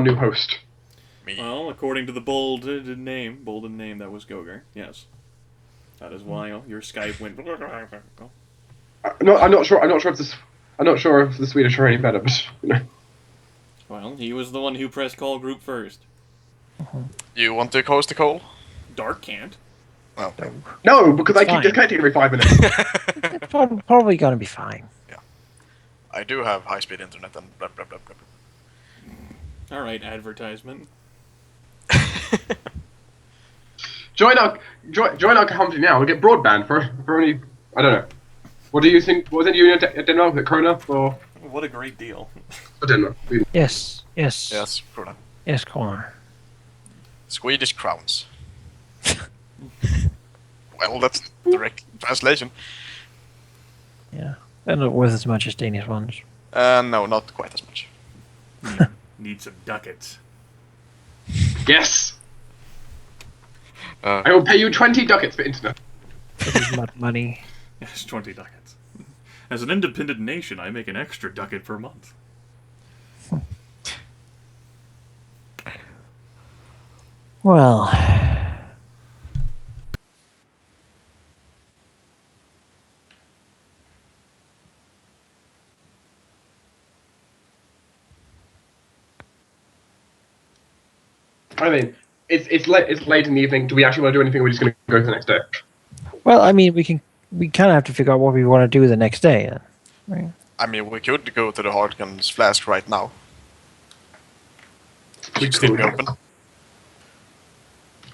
new host? Me. Well, according to the bolded name, that was Goger. Yes, that is why your Skype went. No, I'm not sure. I'm not sure if the Swedish are any better, but Well, he was the one who pressed call group first. You want to host the call? Dark can't. Oh. no, because It's I keep fine. disconnecting every 5 minutes. It's probably gonna be fine. I do have high-speed internet and blah blah blah blah. All right, advertisement. join our company now. We'll get broadband for only, I don't know. What do you think? Was it you at Denmark, at Krona, or What a great deal. Denmark? Yes. Yes, Krona. Yes, corner. Swedish crowns. Well, that's direct translation. Yeah. They're not worth as much as Danish ones. No, not quite as much. Need some ducats. Yes. I will pay you 20 ducats for internet. That is not money. Yes, 20 ducats. As an independent nation, I make an extra ducat per month. Well. I mean, it's late in the evening. Do we actually want to do anything, or are we just going to go to the next day? Well, I mean, we kind of have to figure out what we want to do the next day. Then. Right. I mean, we could go to the Hartgen's flask right now. We Still be could. open.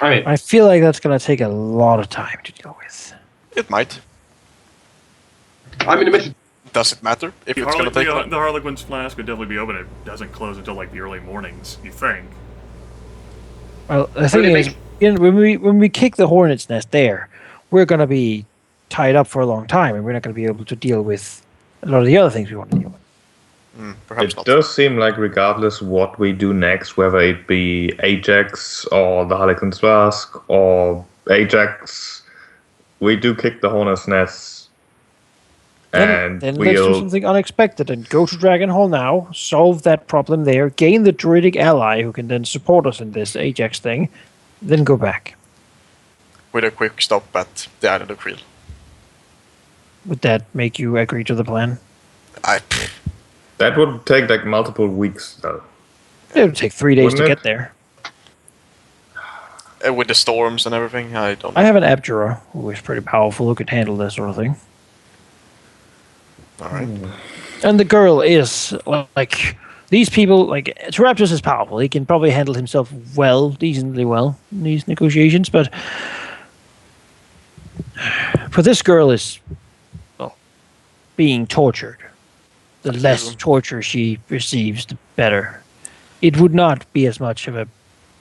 I mean, I feel like that's going to take a lot of time to deal with. It might. I'm in the middle. Does it matter if The, it's gonna take time? the Harlequin's flask would definitely be open. It doesn't close until like the early mornings, you think. Well, the thing is, when we kick the hornet's nest there, we're going to be tied up for a long time, and we're not going to be able to deal with a lot of the other things we want to deal with. Perhaps It not. does seem like regardless what we do next, whether it be Ajax or the Harlequin's Flask or Ajax, we do kick the Hornet's Nest. And Then let's do something unexpected and go to Dragon Hall now, solve that problem there, gain the druidic ally who can then support us in this Ajax thing, then go back. With a quick stop at the island of Creel. Would that make you agree to the plan? that would take like multiple weeks, though. It would take 3 days to Wouldn't it? get there. With the storms and everything, I don't know. I have an Abjurer who is pretty powerful, who can handle this sort of thing. Alright. And the girl is, like, these people, like, Teraptus is powerful. He can probably handle himself decently well in these negotiations, but for this girl is, well, being tortured. The less torture she receives, the better. It would not be as much of a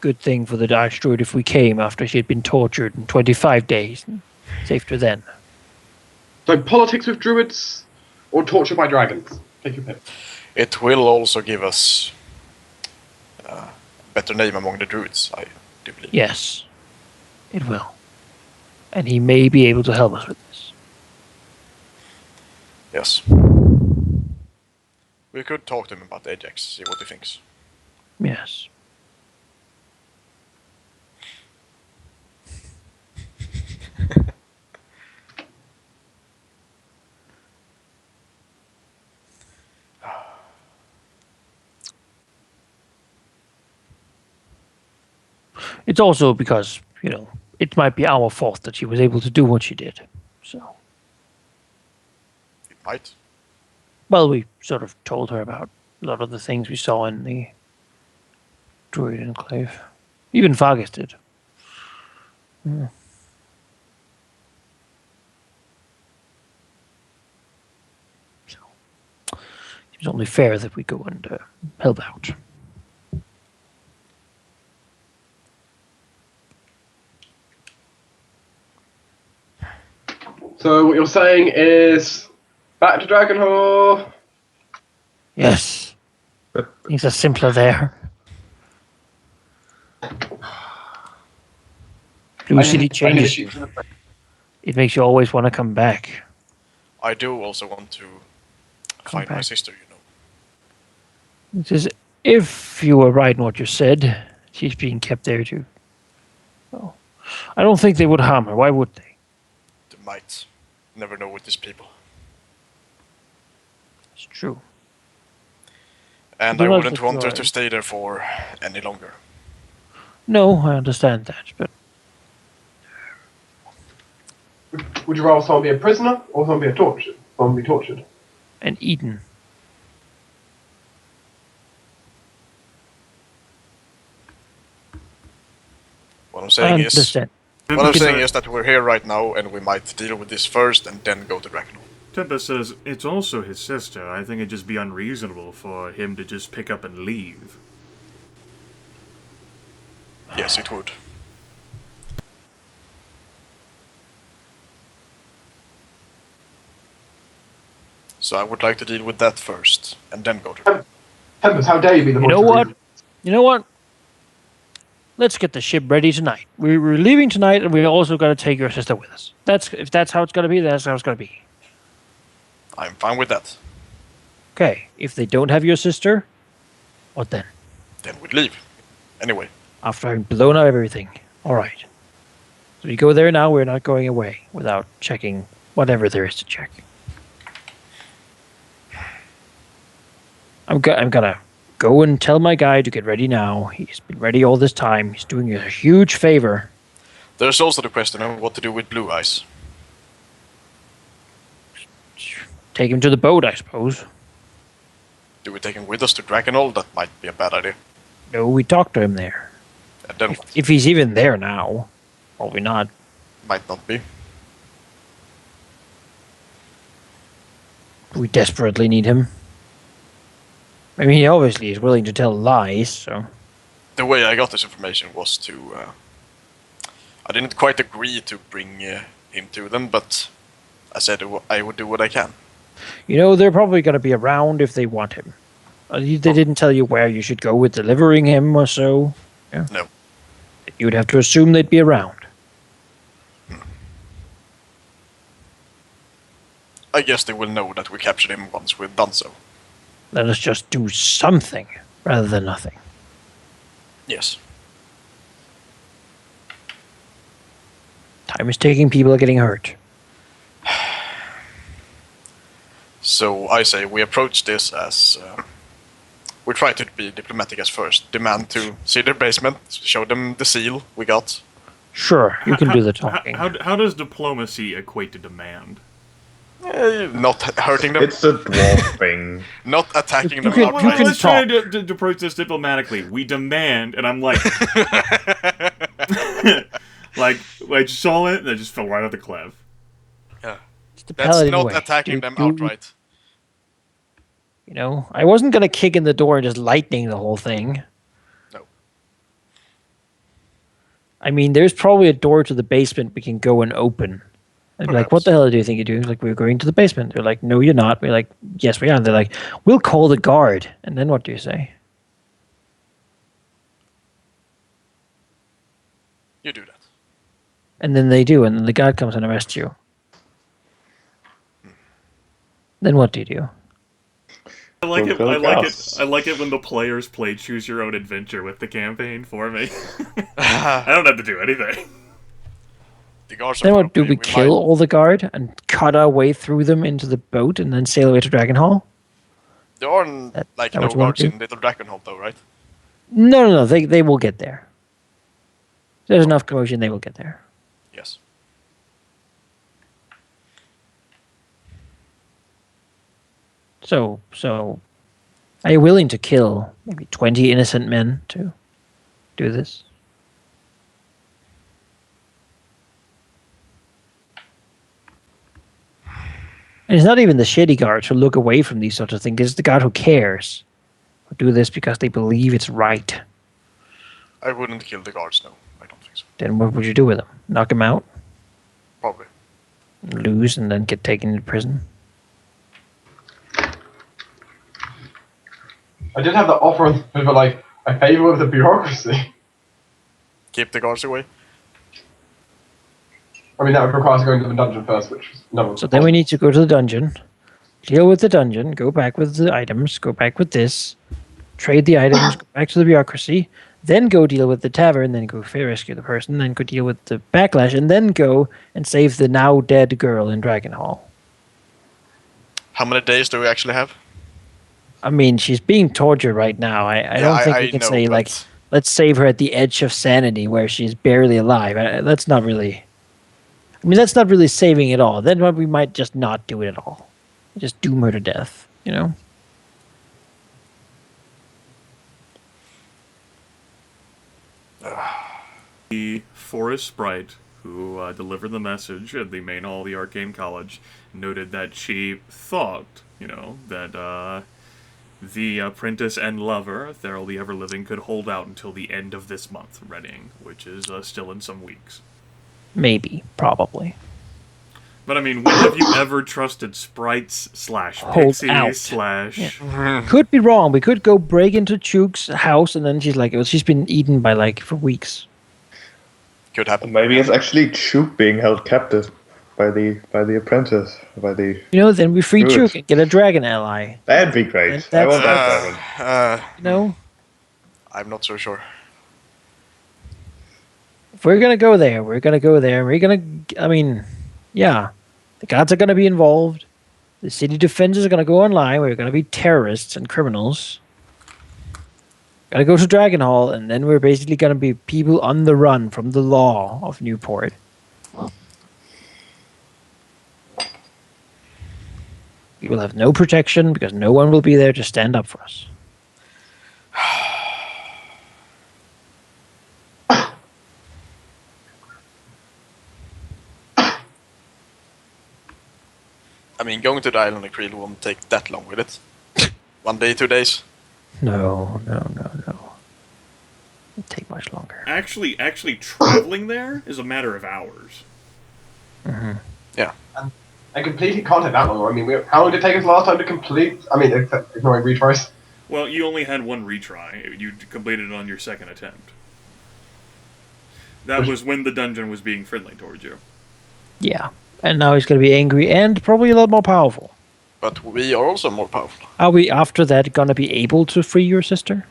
good thing for the Archdruid if we came after she had been tortured in 25 days and saved her then. So politics with druids or torture by dragons? Take your pick. It will also give us a better name among the druids, I do believe. Yes, it will. And he may be able to help us with this. Yes. We could talk to him about Ajax, see what he thinks. Yes. It's also because, it might be our fault that she was able to do what she did. So, It might. well, we sort of told her about a lot of the things we saw in the Druid Enclave. Even Vargas did. Yeah. So, it's only fair that we go and help out. So what you're saying is back to Dragon Hall. Yes. Things are simpler there. Blue City changes. It makes you always want to come back. I do also want to find my back. sister, It is If you were right in what you said, she's being kept there too. Well, I don't think they would harm her. Why would they? They might. Never know with these people. It's true. And Do I not wouldn't want her destroy. to stay there for any longer. No, I understand that, but Would you rather someone be a prisoner or someone be tortured? Someone be tortured. and eaten. What I'm I saying is, understand. what I'm Tempus, saying is that we're here right now, and we might deal with this first, and then go to Dragonhall. Tempus says, it's also his sister. I think it'd just be unreasonable for him to just pick up and leave. Yes, it would. So I would like to deal with that first, and then go to. Tempus, how dare you be the You voice know of what? reason? You know what? Let's get the ship ready tonight. We're leaving tonight, and we also got to take your sister with us. If that's how it's gonna be, that's how it's gonna be. I'm fine with that. Okay. If they don't have your sister, what then? Then we'd leave. Anyway, After having blown up everything. All right. So we go there now. We're not going away without checking whatever there is to check. I'm gonna go and tell my guy to get ready now. He's been ready all this time. He's doing you a huge favor. there's also the question of what to do with Blue Eyes. Take him to the boat, I suppose. Do we take him with us to Dragonhall? That might be a bad idea. No, we talked to him there. And then what? If he's even there now, probably not. Might not be. We desperately need him. I mean, he obviously is willing to tell lies, so... The way I got this information was to. I didn't quite agree to bring him to them, but I said I would do what I can. You know, they're probably going to be around if they want him. They didn't tell you where you should go with delivering him or so. Yeah. No. You'd have to assume they'd be around. I guess they will know that we captured him once we've done so. Let us just do something rather than nothing. Yes. Time is taking, people are getting hurt. So I say we approach this as. We try to be diplomatic as first. Demand to see their basement, show them the seal we got. Sure, you can do the talking. How does diplomacy equate to demand? Not hurting them, It's a dwarf thing. not attacking them can- outright. can Let's try talk. to approach this diplomatically. We demand, and I'm like, like I just saw it, and I just fell right out the cliff. It's the That's Paladin not way. attacking them outright. You know, I wasn't going to kick in the door and just lightning the whole thing. No. I mean, there's probably a door to the basement we can go and open. And be like, what Perhaps. the hell do you think you're doing? Like, we're going to the basement. They're like, no, you're not. We're like, yes, we are. And they're like, we'll call the guard. And then what do you say? You do that. And then they do. And then the guard comes and arrests you. Then what do you do? I like it. Go I like it. Gus. I like it when the players play choose your own adventure with the campaign for me. I don't have to do anything. The guards are Then what, do probably- we kill all the guard and cut our way through them into the boat and then sail away to Dragonhall? There are That like what no you wanna guards do? in Little Dragonhall though, right? No, they will get there. There's enough commotion, they will get there. Yes. So, are you willing to kill maybe 20 innocent men to do this? And it's not even the shady guards who look away from these sorts of things. It's the guard who cares, who do this because they believe it's right. I wouldn't kill the guards, no. I don't think so. Then what would you do with them? Knock them out, Probably. lose, and then get taken into prison? I did have that offer, but like, I favour with the bureaucracy. Keep the guards away. I mean, that would require us going to the dungeon first, which was no. So then we need to go to the dungeon, deal with the dungeon, go back with the items, go back with this, trade the items, go back to the bureaucracy, then go deal with the tavern, then go rescue the person, then go deal with the backlash, and then go and save the now dead girl in Dragonhall. How many days do we actually have? I mean, she's being tortured right now. I don't think we can know, say, like, but- let's save her at the edge of sanity where she's barely alive. That's not really... I mean, that's not really saving it all. Then we might just not do it at all. Just doom her to death, you know? The forest sprite who delivered the message at the main hall of the Arcane College noted that she thought, that the apprentice and lover, Theral the Everliving, could hold out until the end of this month, readying, which is still in some weeks. Maybe. Probably. But I mean, when have you ever trusted sprites / Hold out. pixies / Could be wrong. We could go break into Chuke's house, and then she's like, she's been eaten by, like, for weeks. Could happen. Maybe it's actually Chook being held captive by the apprentice, by the... Then we free Good. Chuke and get a dragon ally. That'd be great. And I that's- want that dragon. I'm not so sure. If we're gonna go there, we're gonna go there. We're gonna... I mean, yeah. The gods are gonna be involved. The city defenders are gonna go online. We're gonna be terrorists and criminals. Gotta go to Dragonhall, and then we're basically gonna be people on the run from the law of Newport. We will have no protection because no one will be there to stand up for us. I mean, going to the island of Creel won't take that long, will it? 1 day, 2 days? No. It'll take much longer. Actually, traveling there is a matter of hours. Yeah. And completing can't take that long. I mean, how long did it take us last time to complete? I mean, ignoring retries. Well, you only had one retry. You completed it on your second attempt. That was when the dungeon was being friendly towards you. Yeah. And now he's going to be angry and probably a lot more powerful. But we are also more powerful. Are we, after that, going to be able to free your sister?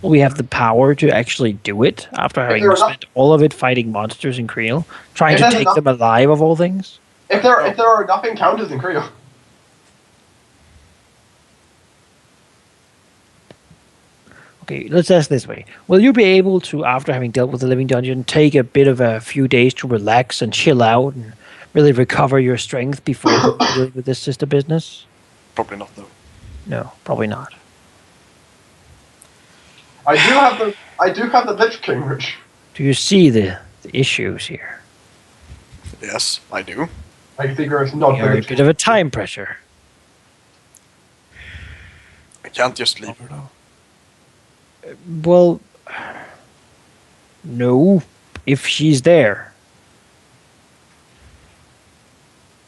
Will we have the power to actually do it after having there are spent all of it fighting monsters in Creel? Trying If to there's take enough- them alive of all things? If there are enough encounters in Creel. Okay, let's ask this way. Will you be able to, after having dealt with the living dungeon, take a bit of a few days to relax and chill out and really recover your strength before dealing with this sister business? Probably not, though. No, probably not. I do have the Lich King, which Do you see the issues here? Yes, I do. I figure it's not We have the a Lich bit King. of a time pressure. I can't just leave her, though. Well, no, if she's there.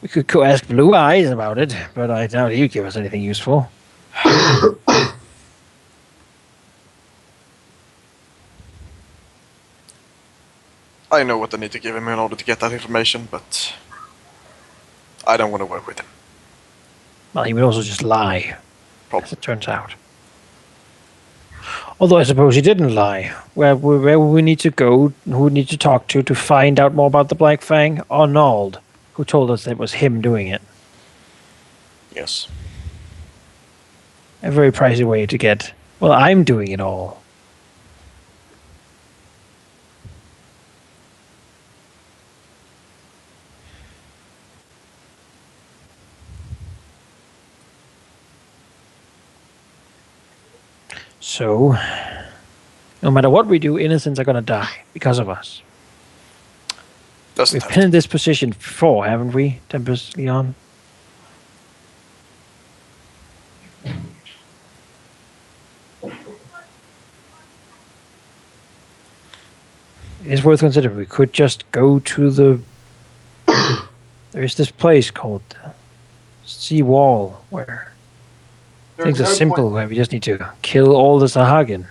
We could go ask Blue Eyes about it, but I doubt he'd give us anything useful. I know what I need to give him in order to get that information, but I don't want to work with him. Well, he would also just lie, Probably. as it turns out. Although I suppose he didn't lie. Where would we need to go, who would need to talk to find out more about the Black Fang? Arnold, who told us that it was him doing it. Yes. A very pricey way to get, well, I'm doing it all. So, no matter what we do, innocents are going to die because of us. Doesn't We've have been to. in this position before, haven't we, Tempus, Leon? It's worth considering. We could just go to the... There's this place called Sea Wall where things are There's no simple, point- where we just need to kill all the Sahagin.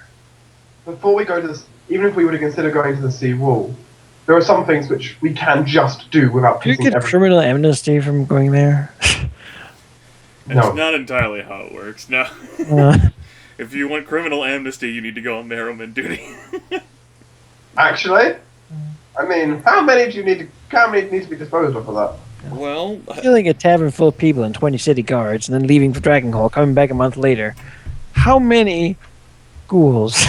Before we go to this, even if we were to consider going to the sea wall, there are some things which we can just do without Do you pissing get everything. criminal amnesty from going there? That's No. not entirely how it works. No. Uh, If you want criminal amnesty, you need to go on Merrowman duty. Actually, I mean, how many do you need to? How many need to be disposed of for that? Well, Filling a tavern full of people and 20 city guards, and then leaving for Dragonhall, coming back a month later. How many ghouls?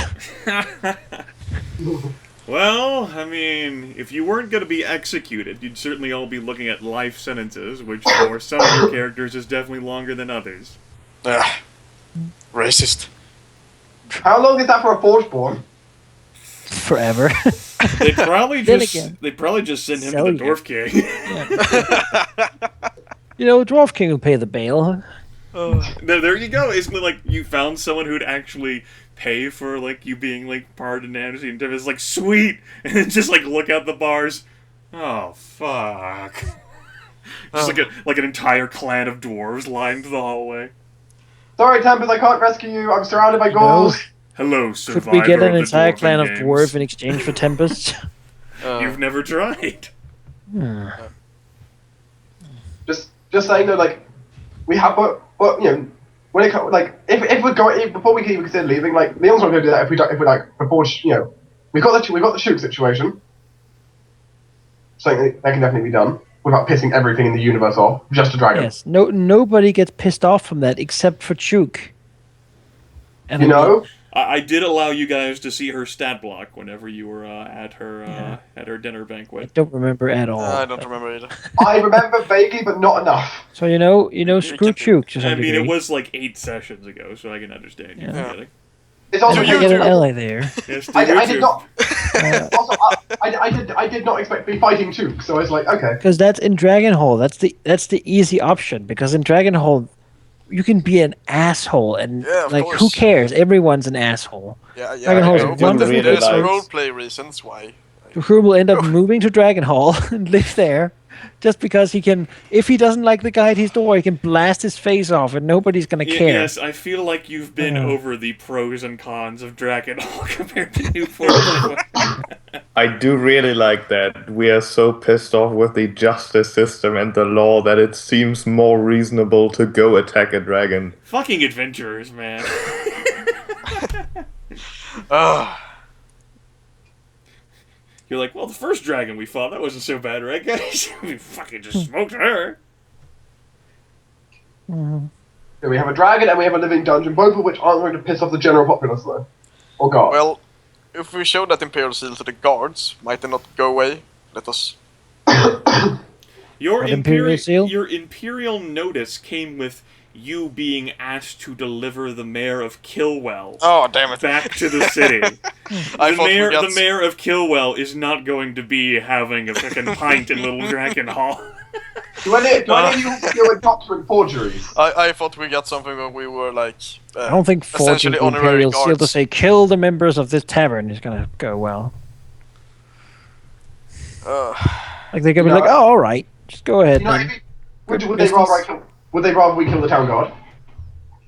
well, I mean, if you weren't going to be executed, you'd certainly all be looking at life sentences, which for some of your characters is definitely longer than others. Racist. How long is that for a Forgeborn? Forever. They'd probably Then just again, send him sell to you. the Dwarf King. You know, Dwarf King will pay the bail. There you go. Isn't it like you found someone who'd actually pay for like you being like pardoned and amnesty, and it's like sweet, and then just like look out the bars. Oh fuck! Just like an entire clan of dwarves lined the hallway. Sorry, Tempus, I can't rescue you. I'm surrounded by ghouls. Hello, Could survivor we get an of the entire Dwarven clan of games. dwarf in exchange for Tempest? You've never tried. Just saying though, like we have, but you know, when it comes, like if we're going before we can even consider leaving, like Leon's not going to do that if we like before you know we got the shoot situation. Something that can definitely be done without pissing everything in the universe off. Just a dragon. Yes. Nobody gets pissed off from that except for Chuk. And You know. I did allow you guys to see her stat block whenever you were at her dinner I banquet. don't remember at all. I don't remember either. I remember vaguely, but not enough. So you know, screw Chuk to some I mean, degree. it was like 8 sessions ago, so I can understand you. Yeah. Getting. It's also You get an ally there. Yes, I YouTube. did not. Also, I did not expect to be fighting Chuk, so I was like, okay. Because that's in Dragonhall. That's the easy option. Because in Dragonhall, you can be an asshole, and Yeah, of like who course. cares? Everyone's an asshole. Yeah, Dragonhall's I a know, wonderful but there's place. roleplay reasons why. Who will end up moving to Dragonhall and live there, just because he can. If he doesn't like the guy at his door, he can blast his face off, and nobody's gonna care. Yes, I feel like you've been over the pros and cons of Dragonhall compared to Newport. I do really like that we are so pissed off with the justice system and the law that it seems more reasonable to go attack a dragon. Fucking adventurers, man. You're like, well, the first dragon we fought, that wasn't so bad, right, guys? We fucking just smoked her. So we have a dragon and we have a living dungeon, both of which aren't going to piss off the general populace, though. Or God. Well, if we show that Imperial Seal to the guards, might they not go away? Let us... Your What, Imperial Seal? Your Imperial notice came with you being asked to deliver the mayor of Killwell Oh, damn it. back to the city. I the thought we got... the mayor of Killwell is not going to be having a fucking pint in Little Dragon Hall. do any of you feel intoxicating forgeries? I thought we got something when we were like... I don't think forging essentially the honorary Imperial Seal to guards. say kill the members of this tavern is gonna go well. Like they're gonna be No. like, oh, all right, just go ahead. You know, then. would they rather we kill the town guard?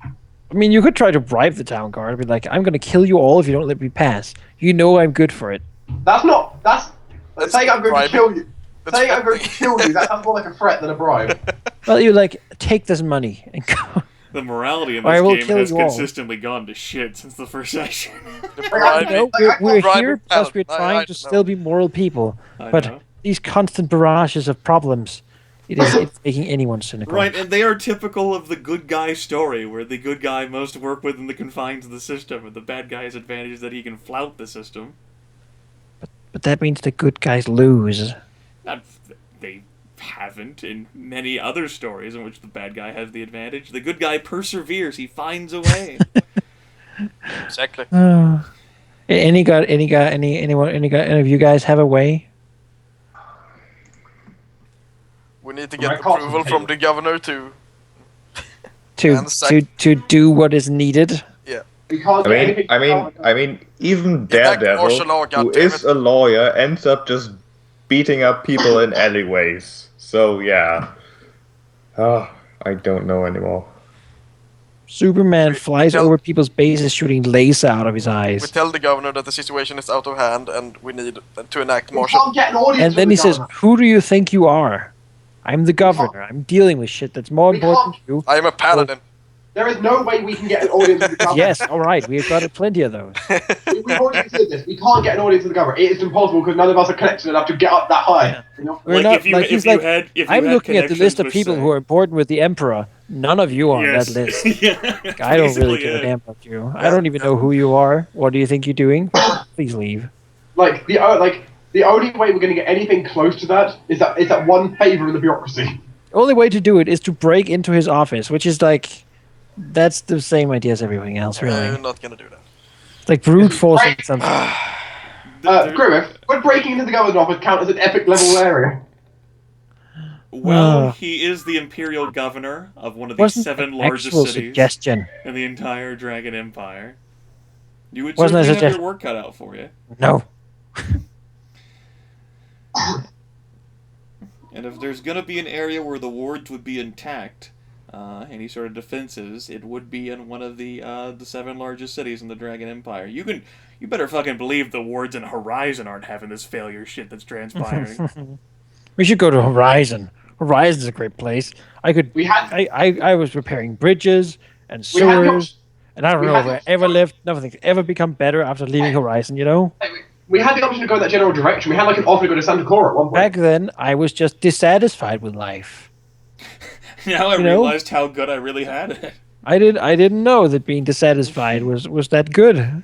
I mean, you could try to bribe the town guard. Be like, I'm gonna kill you all if you don't let me pass. You know I'm good for it. That's saying I'm going bribing. to kill you. That's Saying I'm going bribing. to kill you, that sounds more like a threat than a bribe. Well, you like take this money and go. The morality in I this will game kill has you all. consistently gone to shit since the first session. Like, No, I- we're bribing here because we're Paladin. I trying to know. still be moral people. I But know. these constant barrages of problems, it's making anyone cynical. Right, and they are typical of the good guy story, where the good guy must work within the confines of the system, and the bad guy's advantage is that he can flout the system. But that means the good guys lose. Not they haven't in many other stories in which the bad guy has the advantage. The good guy perseveres; he finds a way. Exactly. Any of you guys have a way? We need to My get cost approval is from paid. the governor to... To And sack- to do what is needed. We can't I do mean, anything. even Enact martial law, Daredevil, who goddammit. is a lawyer, ends up just beating up people in alleyways. So yeah. I don't know anymore. Superman flies tell- over people's bases shooting laser out of his We eyes. tell the governor that the situation is out of hand and we need to enact We martial... can't get an audience And then with he the says, governor. who do you think you are? I'm the governor. I'm dealing with shit that's more We important to you. I am a paladin. There is no way we can get an audience with the governor. Yes, all right, we've got plenty of those. We've already considered this. We can't get an audience with the governor. It is impossible because none of us are connected enough to get up that high. Yeah. You know? We're Like, not if you- like if he's you like. had- if you I'm had looking at the list of connections people with, who are important with the emperor. None of you are on Yes. that list. Yeah, I don't really basically give a it. damn about you. I don't even know who you are. What do you think you're doing? Please leave. Like the only way we're going to get anything close to that is that one favor in the bureaucracy. The only way to do it is to break into his office, which is like, that's the same idea as everything else, We're really. not gonna do that. It's like brute forcing something. Grimith, would breaking into the governor's office count as an epic level area? Well, he is the imperial governor of one of the Wasn't 7 an largest actual cities suggestion. in the entire Dragon Empire. You would Wasn't a certainly have suggestion. your work cut out for you. No. And if there's gonna be an area where the wards would be intact, any sort of defenses, it would be in one of the 7 largest cities in the Dragon Empire. You better fucking believe the wards in Horizon aren't having this failure shit that's transpiring. We should go to Horizon. Horizon's a great place. I was repairing bridges and We had the sewers, and I don't we know had if I the- ever lived. Nothing's ever become better after leaving Horizon, you know? We had the option to go in that general direction. We had like an offer to go to Santa Clara at one point. Back then, I was just dissatisfied with life. Now I You know? realized how good I really had it. I didn't know that being dissatisfied was that good.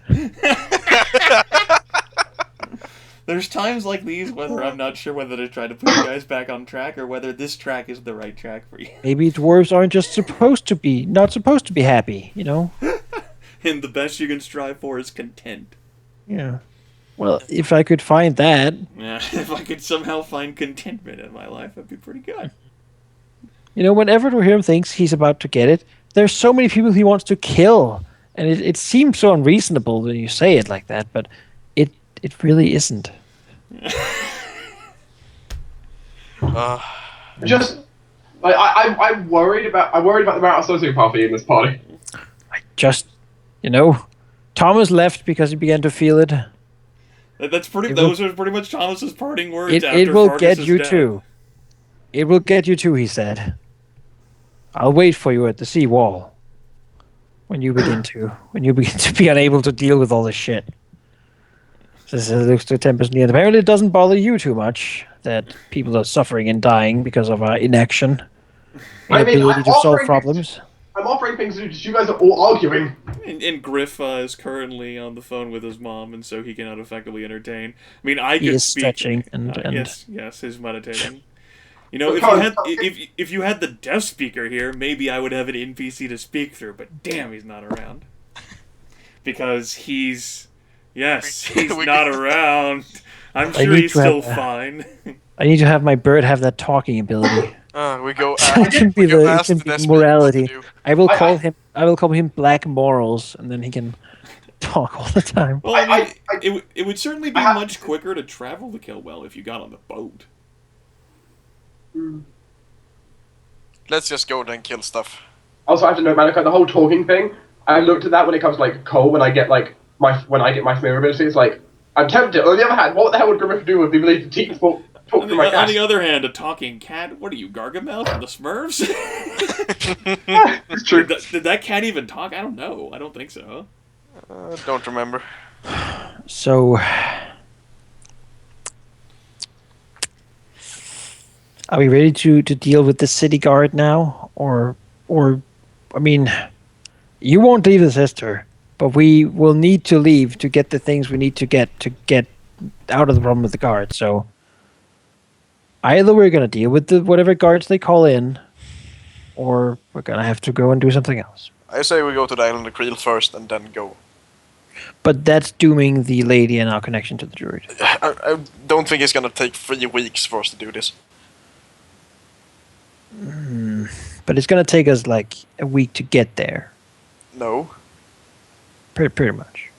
There's times like these whether I'm not sure whether to try to put you guys back on track or whether this track is the right track for you. Maybe dwarves aren't just not supposed to be happy, you know? And the best you can strive for is content. Yeah. Well, if I could find that, Yeah, if I could somehow find contentment in my life, that'd be pretty good. you know, whenever Dwohurim thinks he's about to get it, there's so many people he wants to kill. And it seems so unreasonable when you say it like that, but it really isn't. Just like I'm worried about the amount of sociopathy in this party. You know, Thomas left because he began to feel it. Those are pretty much Thomas's parting words. It after will Farkas's get you death. too. It will get you too, he said. I'll wait for you at the seawall when you begin to be unable to deal with all this shit. This looks to Tempus near. Apparently, it doesn't bother you too much that people are suffering and dying because of inaction, I mean, inability to I'm solve offering- problems. I'm offering things to you guys are all arguing. And Gryph is currently on the phone with his mom, and so he cannot effectively entertain. I mean, I He could is speak. stretching and Yes, his meditating. You know, Because- if you had the deaf speaker here, maybe I would have an NPC to speak through. But damn, he's not around. Because he's not around. I'm I sure need he's to have still a- fine. I need to have my bird have that talking ability. We go. It can be we go it ask can the be despot morality. what to do. I will I- call him Black Morals, and then he can talk all the time. Well, I mean, I- it would certainly be I- much quicker to travel to Kilwell if you got on the boat. Let's just go there and kill stuff. Also, I have to note, Manaki, the whole talking thing. I looked at that when it comes to like coal. When I get my smear ability, it's like I'm tempted. On the other hand, what the hell would Grimith do with the ability to teach talk On to my cat? the other hand, a talking cat. What are you, Gargamel from the Smurfs? It's true. Did that cat even talk? I don't know. I don't think so. Don't remember. So, are we ready to deal with the city guard now, or I mean, you won't leave the sister, but we will need to leave to get the things we need to get out of the problem with the guard. So, either we're gonna deal with whatever guards they call in, or we're gonna have to go and do something else. I say we go to the island of Creel first and then go. But that's dooming the lady and our connection to the druid. I don't think it's gonna take 3 weeks for us to do this. But it's gonna take us like a week to get there. No. Pretty much.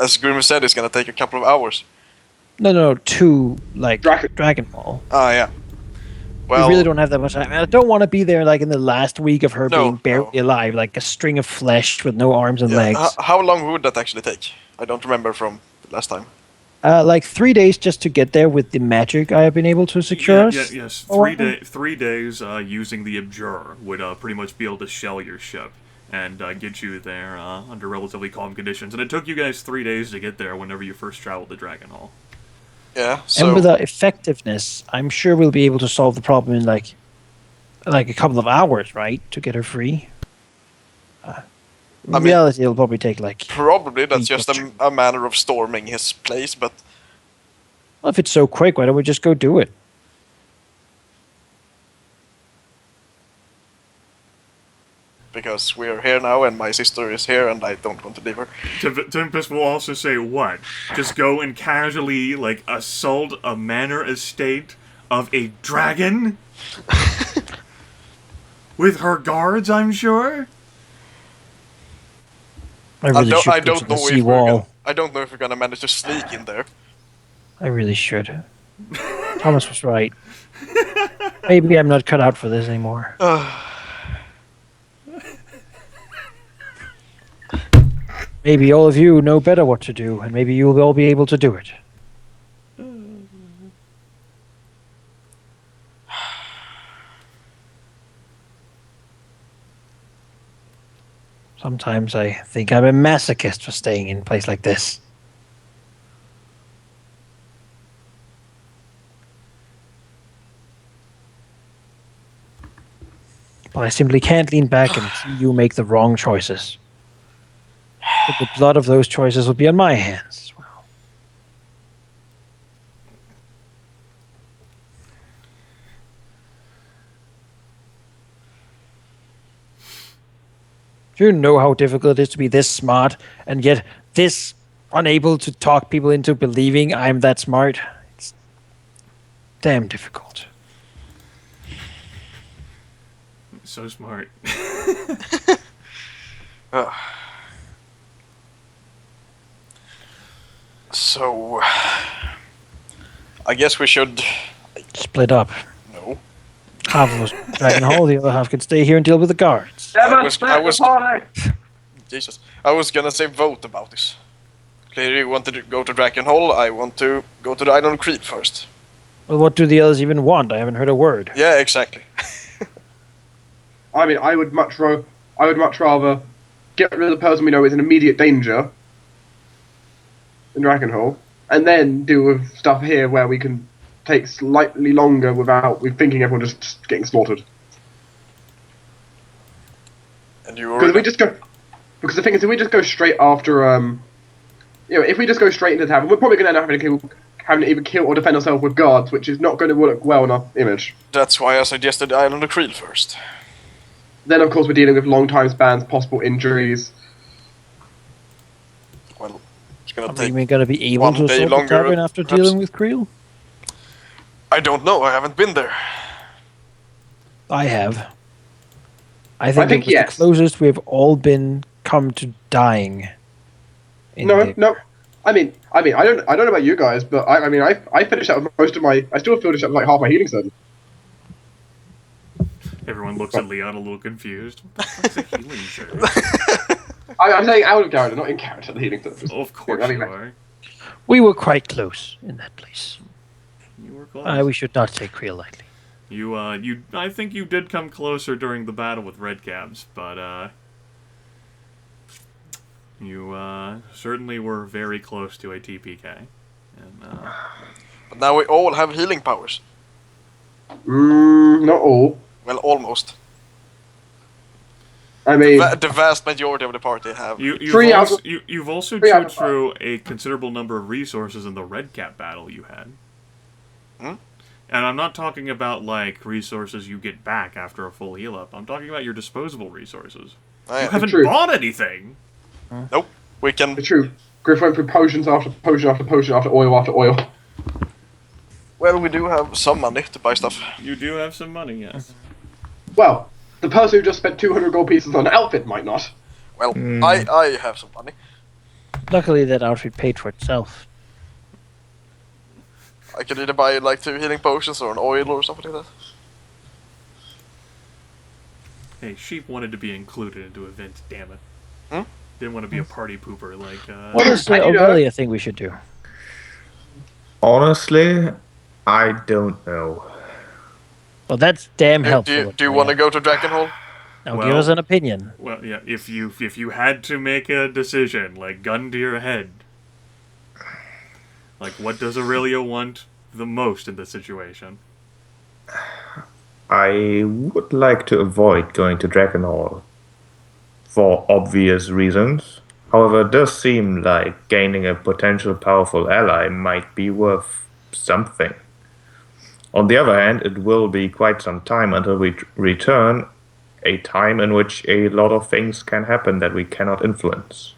As Grimith said, it's gonna take a couple of hours. No, to like Dragon. Ball. Ah, yeah. Well, We really don't have that much time. And I don't want to be there like in the last week of her No, being barely alive, like a string of flesh with no arms and legs. How long would that actually take? I don't remember from last time. Like 3 days just to get there with the magic I have been able to secure us. Yes. Oh, 3 days using the Abjure would pretty much be able to shell your ship. and get you there under relatively calm conditions. And it took you guys 3 days to get there whenever you first traveled to Dragon Hall. Yeah. And with So the effectiveness, I'm sure we'll be able to solve the problem in like a couple of hours, right? To get her free. In I mean- reality, it'll probably take like. probably that's Week or just a manner of storming his place, but Well, if it's so quick, why don't we just go do it? because we're here now and my sister is here and I don't want to leave her. Tempus will also say, what? Just go and casually, like, assault a manor estate of a dragon? With her guards, I'm sure? I really should I go don't to know the if seawall. I don't know if we're gonna manage to sneak in there. I really should. Thomas was right. Maybe I'm not cut out for this anymore. Maybe all of you know better what to do, and maybe you'll all be able to do it. Sometimes I think I'm a masochist for staying in a place like this. But I simply can't lean back and see you make the wrong choices. But the blood of those choices will be on my hands as well. Do you know how difficult it is to be this smart and yet this unable to talk people into believing I'm that smart? It's damn difficult. So smart. So I guess we should. Split up. No. Half of us Dragon Hall, the other half can stay here and deal with the guards. Never was- split I the was- party! Jesus. I was gonna say vote about this. Clearly you wanted to go to Dragon Hall, I want to go to the Island of Creep first. Well, what do the others even want? I haven't heard a word. Yeah, exactly. I mean, I would much rather get rid of the person we know is in immediate danger in Dragon Hall, and then deal with stuff here where we can take slightly longer without thinking everyone just getting slaughtered. And you Because already... we just go. Because the thing is, if we just go straight after, if we just go straight into the tavern, we're probably going to end up having to either kill or defend ourselves with guards, which is not going to work well in our image. That's why I suggested the Island of Creep first. Then, of course, we're dealing with long time spans, possible injuries. Well, it's gonna Are take... we going to be able one to day assault the longer, tavern after perhaps. dealing with Creel? I don't know, I haven't been there. I have. I think, think it was yes. the closest we've all been come to dying. in No, the- no. I mean, I don't know about you guys, but I finished out with most of my. I still finished up with like half my healing surgery. Everyone looks at Leon a little confused. What the fuck's a healing surge? I'm saying out of character, not in character. The healing surgery. Oh, of course I mean, you like- are. We were quite close in that place. You were close. We should not take Creel lightly. I think you did come closer during the battle with Redcaps, but, you, certainly were very close to a TPK. And, But now we all have healing powers. Not all. Well, almost. I mean, The vast majority of the party have. Three out of- you've also three out chewed of five. through a considerable number of resources in the Redcap battle you had. Hmm? And I'm not talking about, like, resources you get back after a full heal-up. I'm talking about your disposable resources. I- You haven't true. bought anything! Nope. We can. it's true. Gryph went through potions after potion after potion after oil after oil. Well, we do have some money to buy stuff. You do have some money, yes. Well, the person who just spent 200 gold pieces on an outfit might not. Well, I have some money. Luckily, that outfit paid for itself. I could either buy like 2 healing potions or an oil or something like that. Hey, Sheep wanted to be included into events, damn it. Hmm? Didn't want to be a party pooper like, What does I do know. Aurelia think we should do? Honestly, I don't know. Well, that's damn Do, helpful. do you want to go to Dragon Hall? Now give us an opinion. Well, yeah. If you had to make a decision, like gun to your head, like what does Aurelia want the most in this situation? I would like to avoid going to Dragon Hall for obvious reasons. However, it does seem like gaining a potential powerful ally might be worth something. On the other hand, it will be quite some time until we return, a time in which a lot of things can happen that we cannot influence.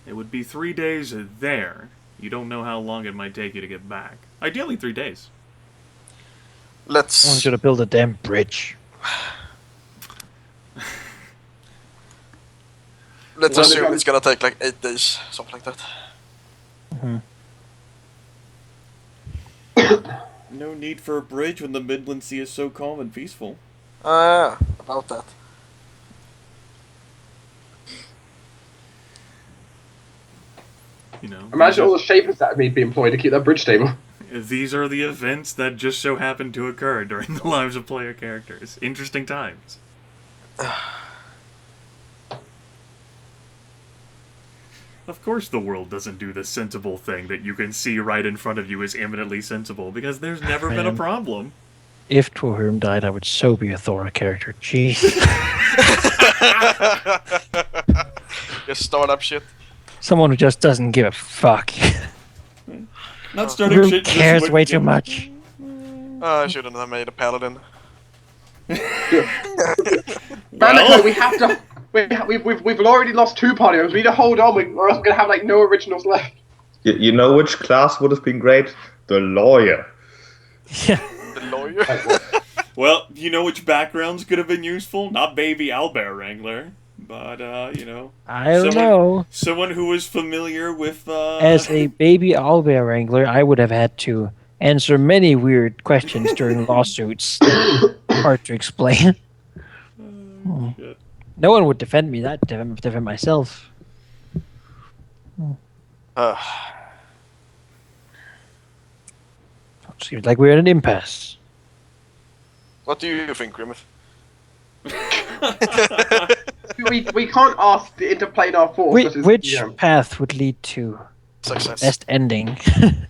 It would be 3 days there. You don't know how long it might take you to get back. Ideally 3 days. I want you to build a damn bridge. Let's assume it's gonna take like 8 days, something like that. No need for a bridge when the Midland Sea is so calm and peaceful. About that. You know. Imagine all the shapers that would be employed to keep that bridge stable. These are the events that just so happen to occur during the lives of player characters. Interesting times. Of course the world doesn't do the sensible thing that you can see right in front of you is eminently sensible, because there's never been a problem. If Dwohurim died, I would so be a Thora character. Jeez. Just start up shit. Someone who just doesn't give a fuck. Not starting Who shit. cares way too much. I shouldn't have made a paladin. Manaki, we have to. We've already lost 2 party members. We need to hold on, or else we're gonna have like no originals left. You know which class would have been great? The lawyer. Yeah. The lawyer. Well, you know which backgrounds could have been useful? Not baby owlbear wrangler, but you know. I don't know. Someone who was familiar with. As a baby owlbear wrangler, I would have had to answer many weird questions during lawsuits. Hard to explain. Shit. No one would defend me. That defend myself. Seems like we're at an impasse. What do you think, Grimith? we can't ask the interplanar force. Which path would lead to Success. best ending? The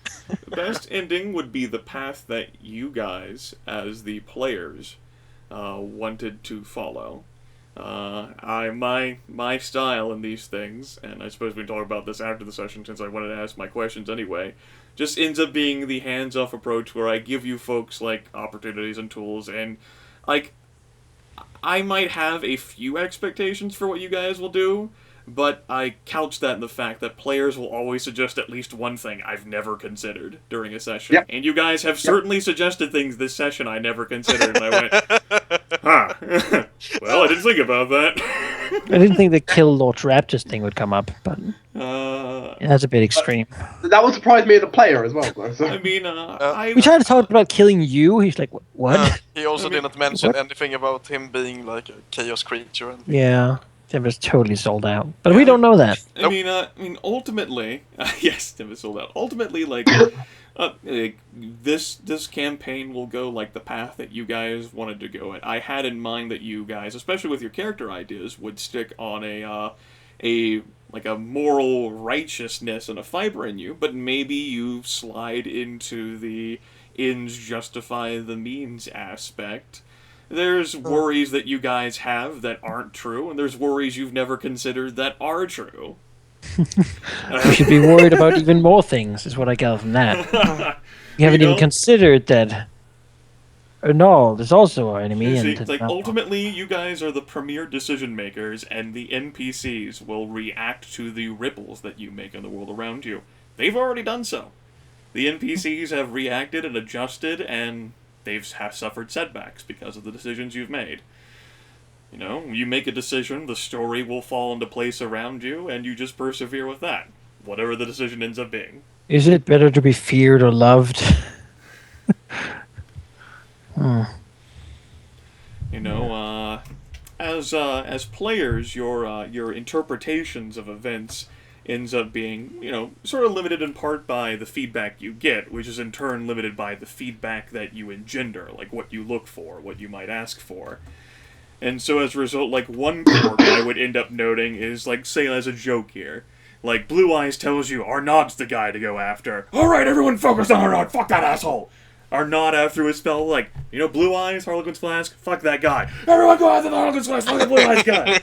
best ending would be the path that you guys, as the players, wanted to follow. My style in these things, and I suppose we can talk about this after the session since I wanted to ask my questions anyway, just ends up being the hands-off approach where I give you folks, like, opportunities and tools, and, like, I might have a few expectations for what you guys will do, but I couch that in the fact that players will always suggest at least one thing I've never considered during a session. Yep. And you guys have certainly suggested things this session I never considered, and I went, huh. Well, I didn't think about that. I didn't think the kill Lord Raptors thing would come up, but that's a bit extreme. That would surprise me as a player as well, though. So. I mean, We tried to talk about killing you. He's like, what? He also didn't mention anything about him being like a chaos creature. And Yeah, Tim was totally sold out, but we don't know that. I mean, ultimately, yes, Tim is sold out. Ultimately, like, this campaign will go like the path that you guys wanted to go at. I had in mind that you guys, especially with your character ideas, would stick on a moral righteousness and a fiber in you, but maybe you slide into the ends justify the means aspect. There's worries that you guys have that aren't true, and there's worries you've never considered that are true. We should be worried about even more things, is what I got from that. You haven't even considered that Arnold is also our enemy. See, And like, ultimately, you guys are the premier decision makers, and the NPCs will react to the ripples that you make in the world around you. They've already done so. The NPCs have reacted and adjusted, and they've suffered setbacks because of the decisions you've made. You know, you make a decision, the story will fall into place around you, and you just persevere with that, whatever the decision ends up being. is it better to be feared or loved? You know, as players, your interpretations of events ends up being, sort of limited in part by the feedback you get, which is in turn limited by the feedback that you engender, like what you look for, what you might ask for. And so as a result, like, one quirk I would end up noting is, like, say as a joke here, like, Blue Eyes tells you Arnaud's the guy to go after. Alright, everyone focus on Arnaud, fuck that asshole! Arnaud after his spell, like, Blue Eyes, Harlequin's Flask, fuck that guy. Everyone go after the Harlequin's Flask, fuck the Blue Eyes guy!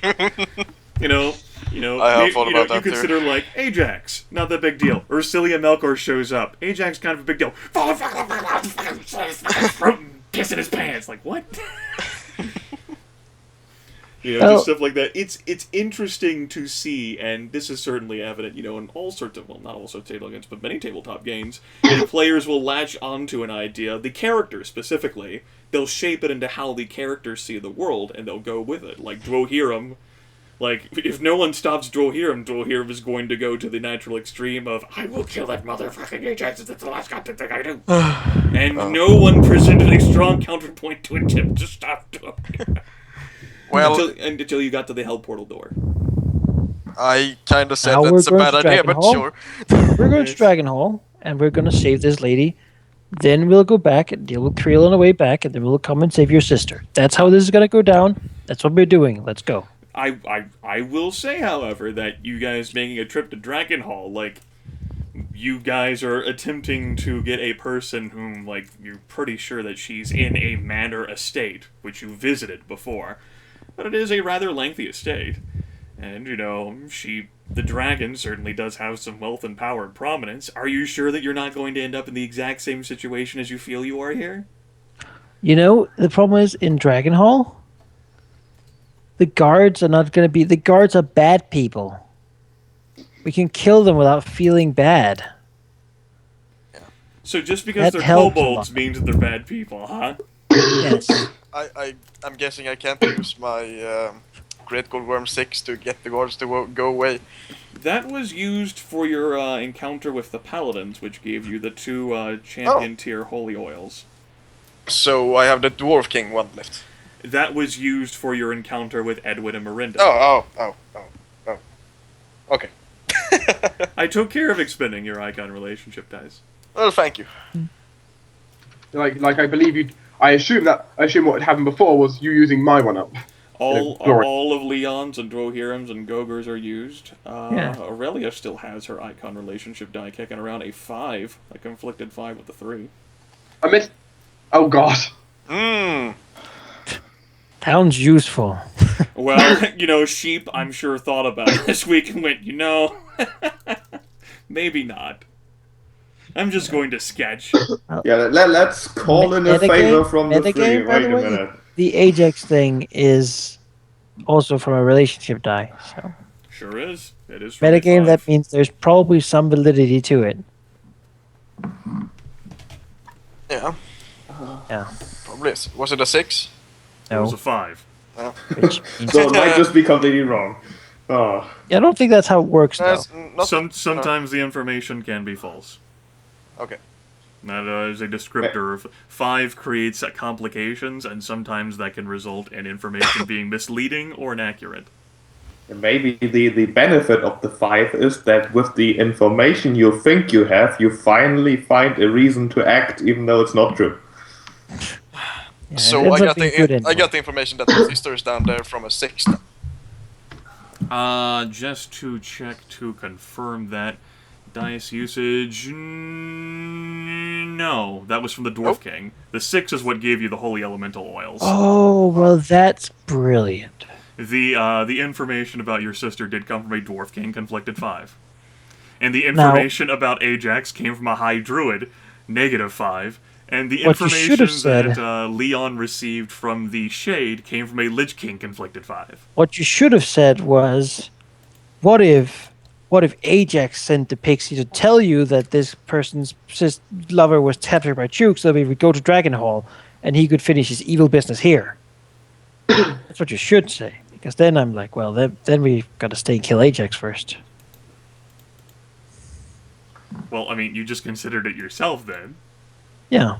I have thought about that you consider, like, Ajax, not that big deal. Ursilia Melkor shows up. Ajax, kind of a big deal. Kissing his pants. Like, what? Just stuff like that. It's interesting to see, and this is certainly evident, in all sorts of, well, not all sorts of table games, but many tabletop games. The players will latch onto an idea, the character specifically. They'll shape it into how the characters see the world, and they'll go with it. Like Dwohurim. Like, if no one stops Dwohurim is going to go to the natural extreme of, I will kill that motherfucking Ajax, that's the last goddamn thing I do. And no one presented a strong counterpoint to attempt to stop Dwohurim. Well, until you got to the Hell Portal door. I kind of said Now that's a we're bad going to idea, but Dragon Hall. sure. We're going to Dragon Hall, and we're going to save this lady. Then we'll go back and deal with Creel on the way back, and then we'll come and save your sister. That's how this is going to go down. That's what we're doing. Let's go. I will say, however, that you guys making a trip to Dragon Hall, like, you guys are attempting to get a person whom, like, you're pretty sure that she's in a manor estate, which you visited before. But it is a rather lengthy estate. And, the dragon certainly does have some wealth and power and prominence. Are you sure that you're not going to end up in the exact same situation as you feel you are here? The problem is, in Dragon Hall, the guards are not going to be... The guards are bad people. We can kill them without feeling bad. Yeah. So just because That they're helps a kobolds lot. means that they're bad people, huh? Yes. I'm guessing I can't use my Great Gold Worm 6 to get the guards to go away. That was used for your encounter with the Paladins, which gave you the 2 champion tier holy oils. So I have the Dwarf King one left. That was used for your encounter with Edwin and Mirinda. Oh. Okay. I took care of expending your icon relationship dice. Well, thank you. Like I believe you. I assume what happened before was you using my one up. All of Leon's and Dwohurim's and Goger's are used. Yeah. Aurelia still has her icon relationship die kicking around a 5, a conflicted 5 with a 3. I missed. Oh God. Sounds useful. Well, Sheep, I'm sure, thought about it this week and went, maybe not. I'm just going to sketch. Yeah, let's call in a favor from the three. Metagame, by Wait the a way, minute. the Ajax thing is also from a relationship die. So Sure is. It is from a metagame, 5. that means there's probably some validity to it. Yeah. Yeah. Probably is. Was it a 6? It No. was a 5. Which means So it might just be completely wrong. Oh. I don't think that's how it works, though. Sometimes the information can be false. Okay. That is a descriptor of 5 creates complications, and sometimes that can result in information being misleading or inaccurate. Maybe the benefit of the 5 is that with the information you think you have, you finally find a reason to act, even though it's not true. Yeah, So it ends I up being good I got the information that the sister is down there from a 6. Just to check to confirm that. Dice usage... No, that was from the Dwarf King. The 6 is what gave you the Holy Elemental Oils. Oh, well, that's brilliant. The information about your sister did come from a Dwarf King, conflicted 5. And the information about Ajax came from a High Druid, negative 5. And the What you should information have said- that Leon received from the Shade came from a Lich King, conflicted 5. What you should have said was, what if Ajax sent the pixie to tell you that this person's lover was captured by Chuk, so that we would go to Dragon Hall, and he could finish his evil business here? That's what you should say. Because then I'm like, well, then we've got to stay and kill Ajax first. Well, I mean, you just considered it yourself then. Yeah.